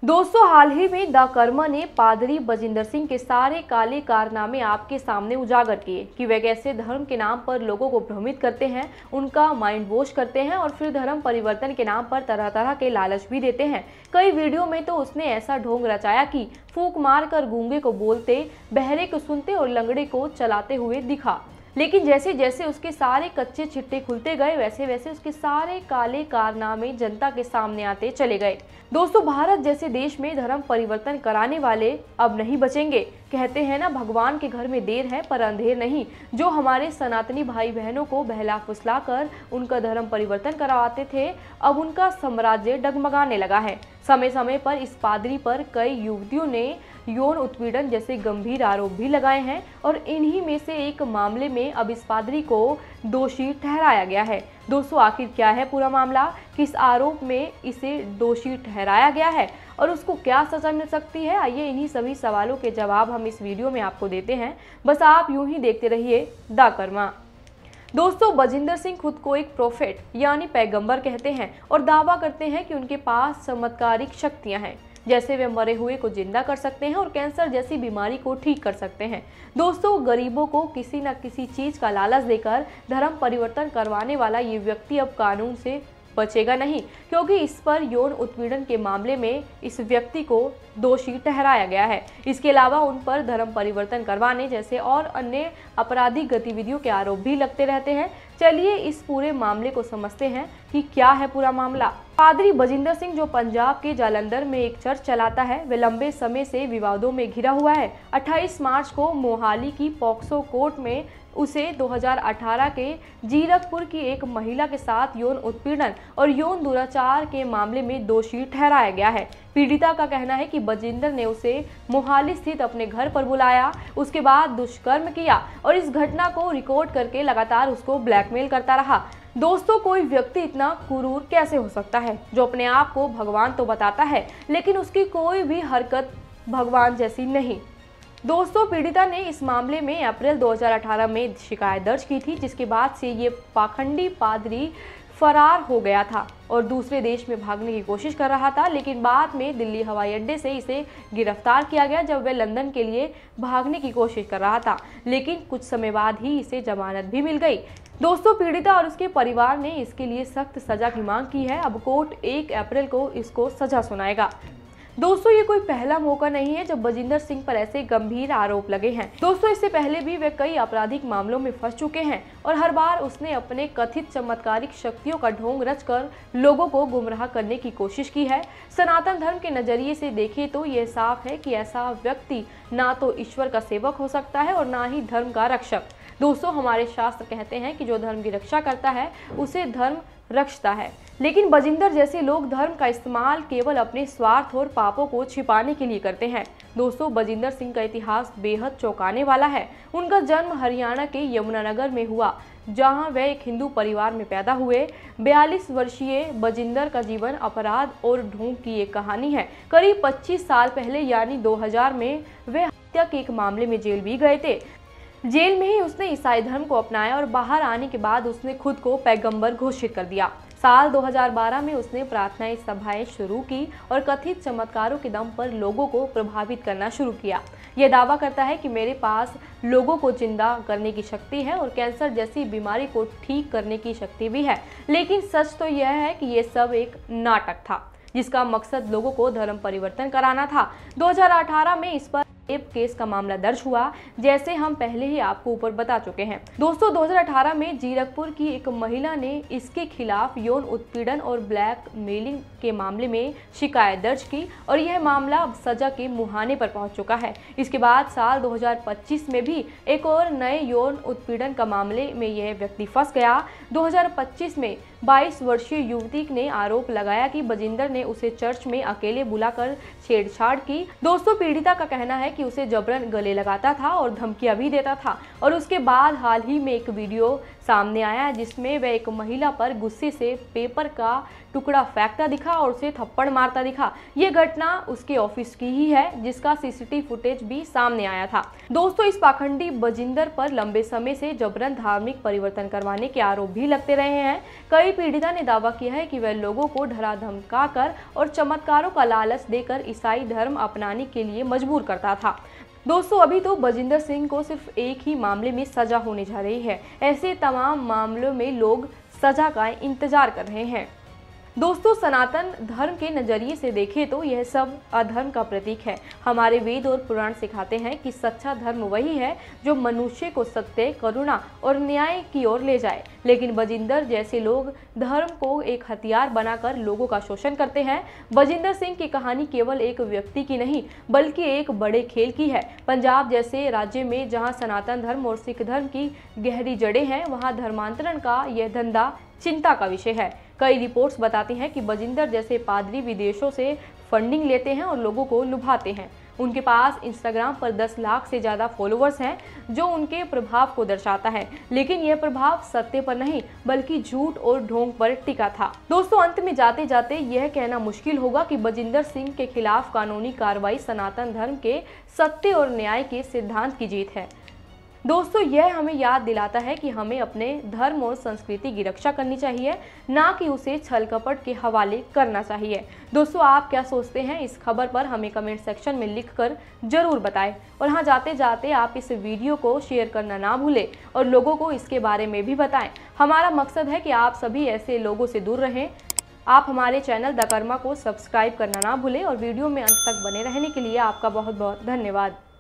दोस्तों, हाल ही में द कर्मा ने पादरी बजिंदर सिंह के सारे काले कारनामे आपके सामने उजागर किए कि वे कैसे धर्म के नाम पर लोगों को भ्रमित करते हैं, उनका माइंड वॉश करते हैं और फिर धर्म परिवर्तन के नाम पर तरह तरह के लालच भी देते हैं। कई वीडियो में तो उसने ऐसा ढोंग रचाया कि फूंक मारकर गूंगे को बोलते, बहरे को सुनते और लंगड़े को चलाते हुए दिखा। लेकिन जैसे जैसे उसके सारे कच्चे चिट्टे खुलते गए, वैसे वैसे उसके सारे काले कारनामे जनता के सामने आते चले गए। दोस्तों, भारत जैसे देश में धर्म परिवर्तन कराने वाले अब नहीं बचेंगे। कहते हैं ना, भगवान के घर में देर है पर अंधेर नहीं। जो हमारे सनातनी भाई बहनों को बहला फुसला कर उनका धर्म परिवर्तन करवाते थे, अब उनका साम्राज्य डगमगाने लगा है। समय समय पर इस पादरी पर कई युवतियों ने यौन उत्पीड़न जैसे गंभीर आरोप भी लगाए हैं और इन्हीं में से एक मामले में अब इस पादरी को दोषी ठहराया गया है। दोस्तों, आखिर क्या है पूरा मामला, किस आरोप में इसे दोषी ठहराया गया है और उसको क्या सजा मिल सकती है? आइए इन्हीं सभी सवालों के जवाब हम इस वीडियो में आपको देते हैं। बस आप यूं ही देखते रहिए द कर्मा। दोस्तों, बजिंदर सिंह खुद को एक प्रोफेट यानी पैगंबर कहते हैं और दावा करते हैं कि उनके पास चमत्कारिक शक्तियां हैं, जैसे वे मरे हुए को जिंदा कर सकते हैं और कैंसर जैसी बीमारी को ठीक कर सकते हैं। दोस्तों, गरीबों को किसी न किसी चीज का लालच देकर धर्म परिवर्तन करवाने वाला ये व्यक्ति अब कानून से बचेगा नहीं, क्योंकि इस पर यौन उत्पीड़न के मामले में इस व्यक्ति को दोषी ठहराया गया है। इसके अलावा उन पर धर्म परिवर्तन करवाने जैसे और अन्य आपराधिक गतिविधियों के आरोप भी लगते रहते हैं। चलिए इस पूरे मामले को समझते हैं कि क्या है पूरा मामला। पादरी बजिंदर सिंह, जो पंजाब के जालंधर में एक चर्च चलाता है, वे लंबे समय से विवादों में घिरा हुआ है। 28 मार्च को मोहाली की पॉक्सो कोर्ट में उसे 2018 के जीरकपुर की एक महिला के साथ यौन उत्पीड़न और यौन दुराचार के मामले में दोषी ठहराया गया है। पीड़िता का कहना है कि बजिंदर ने उसे मोहाली स्थित अपने घर पर बुलाया, उसके बाद दुष्कर्म किया और इस घटना को रिकॉर्ड करके लगातार उसको ब्लैकमेल करता रहा। दोस्तों, कोई व्यक्ति इतना क्रूर कैसे हो सकता है, जो अपने आप को भगवान तो बताता है लेकिन उसकी कोई भी हरकत भगवान जैसी नहीं। दोस्तों, पीड़िता ने इस मामले में अप्रैल 2018 में शिकायत दर्ज की थी, जिसके बाद से ये पाखंडी पादरी फरार हो गया था और दूसरे देश में भागने की कोशिश कर रहा था। लेकिन बाद में दिल्ली हवाई अड्डे से इसे गिरफ्तार किया गया, जब वह लंदन के लिए भागने की कोशिश कर रहा था। लेकिन कुछ समय बाद ही इसे जमानत भी मिल गई। दोस्तों, पीड़िता और उसके परिवार ने इसके लिए सख्त सजा की मांग की है। अब कोर्ट 1 अप्रैल को इसको सजा सुनाएगा। दोस्तों, ये कोई पहला मौका नहीं है जब बजिंदर सिंह पर ऐसे गंभीर आरोप लगे हैं। दोस्तों, इससे पहले भी वे कई आपराधिक मामलों में फंस चुके हैं और हर बार उसने अपने कथित चमत्कारिक शक्तियों का ढोंग रचकर लोगों को गुमराह करने की कोशिश की है। सनातन धर्म के नजरिए से देखें तो यह साफ है कि ऐसा व्यक्ति ना तो ईश्वर का सेवक हो सकता है और ना ही धर्म का रक्षक। दोस्तों, हमारे शास्त्र कहते हैं कि जो धर्म की रक्षा करता है उसे धर्म रक्षता है। लेकिन बजिंदर जैसे लोग धर्म का इस्तेमाल केवल अपने स्वार्थ और पापों को छिपाने के लिए करते हैं। दोस्तों, बजिंदर सिंह का इतिहास बेहद चौंकाने वाला है। उनका जन्म हरियाणा के यमुनानगर में हुआ, जहां वह एक हिंदू परिवार में पैदा हुए। 42 वर्षीय बजिंदर का जीवन अपराध और ढोंग की एक कहानी है। करीब 25 साल पहले यानी 2000 में वे हत्या के एक मामले में जेल भी गए थे। जेल में ही उसने ईसाई धर्म को अपनाया और बाहर आने के बाद उसने खुद को पैगंबर घोषित कर दिया। साल 2012 में उसने प्रार्थनाएं सभाएं शुरू की और कथित चमत्कारों के दम पर लोगों को प्रभावित करना शुरू किया। यह दावा करता है कि मेरे पास लोगों को जिंदा करने की शक्ति है और कैंसर जैसी बीमारी को ठीक करने की शक्ति भी है। लेकिन सच तो यह है कि यह सब एक नाटक था, जिसका मकसद लोगों को धर्म परिवर्तन कराना था। 2018 में इस पर रेप केस का मामला दर्ज हुआ, जैसे हम पहले ही आपको ऊपर बता चुके हैं। दोस्तों, 2018 में जीरकपुर की एक महिला ने इसके खिलाफ यौन उत्पीड़न और ब्लैकमेलिंग के मामले में शिकायत दर्ज की और यह मामला अब सजा के मुहाने पर पहुंच चुका है। इसके बाद साल 2025 में भी एक और नए यौन उत्पीड़न का मामले में यह व्यक्ति फंस गया। 2025 में 22 वर्षीय युवती ने आरोप लगाया कि बजिंदर ने उसे चर्च में अकेले बुलाकर छेड़छाड़ की। दोस्तों, पीड़िता का कहना है कि उसे जबरन गले लगाता था और धमकियां भी देता था और उसके बाद हाल ही में एक वीडियो सामने आया है, जिसमें वह एक महिला पर गुस्से से पेपर का टुकड़ा फेंकता दिखा और उसे थप्पड़ मारता दिखा। ये घटना उसके ऑफिस की ही है, जिसका सीसीटीवी फुटेज भी सामने आया था। दोस्तों, इस पाखंडी बजिंदर पर लंबे समय से जबरन धार्मिक परिवर्तन करवाने के आरोप भी लगते रहे हैं। कई पीड़िता ने दावा किया है कि वह लोगों को डरा धमकाकर और चमत्कारों का लालच देकर ईसाई धर्म अपनाने के लिए मजबूर करता था। दोस्तों, अभी तो बजिंदर सिंह को सिर्फ एक ही मामले में सजा होने जा रही है। ऐसे तमाम मामलों में लोग सजा का इंतजार कर रहे हैं। दोस्तों, सनातन धर्म के नजरिए से देखें तो यह सब अधर्म का प्रतीक है। हमारे वेद और पुराण सिखाते हैं कि सच्चा धर्म वही है जो मनुष्य को सत्य, करुणा और न्याय की ओर ले जाए। लेकिन बजिंदर जैसे लोग धर्म को एक हथियार बनाकर लोगों का शोषण करते हैं। बजिंदर सिंह की कहानी केवल एक व्यक्ति की नहीं, बल्कि एक बड़े खेल की है। पंजाब जैसे राज्य में जहां सनातन धर्म और सिख धर्म की गहरी जड़ें हैं, वहां धर्मांतरण का यह धंधा चिंता का विषय है। कई रिपोर्ट्स बताती हैं कि बजिंदर जैसे पादरी विदेशों से फंडिंग लेते हैं और लोगों को लुभाते हैं। उनके पास इंस्टाग्राम पर 10 लाख से ज़्यादा फॉलोअर्स हैं, जो उनके प्रभाव को दर्शाता है। लेकिन यह प्रभाव सत्य पर नहीं, बल्कि झूठ और ढोंग पर टिका था। दोस्तों, अंत में जाते जाते यह कहना मुश्किल होगा कि बजिंदर सिंह के खिलाफ कानूनी कार्रवाई सनातन धर्म के सत्य और न्याय के सिद्धांत की जीत है। दोस्तों, यह हमें याद दिलाता है कि हमें अपने धर्म और संस्कृति की रक्षा करनी चाहिए, ना कि उसे छल कपट के हवाले करना चाहिए। दोस्तों, आप क्या सोचते हैं इस खबर पर? हमें कमेंट सेक्शन में लिखकर जरूर बताएं। और हाँ, जाते जाते आप इस वीडियो को शेयर करना ना भूलें और लोगों को इसके बारे में भी बताएं। हमारा मकसद है कि आप सभी ऐसे लोगों से दूर रहें। आप हमारे चैनल द कर्मा को सब्सक्राइब करना ना भूलें और वीडियो में अंत तक बने रहने के लिए आपका बहुत बहुत धन्यवाद।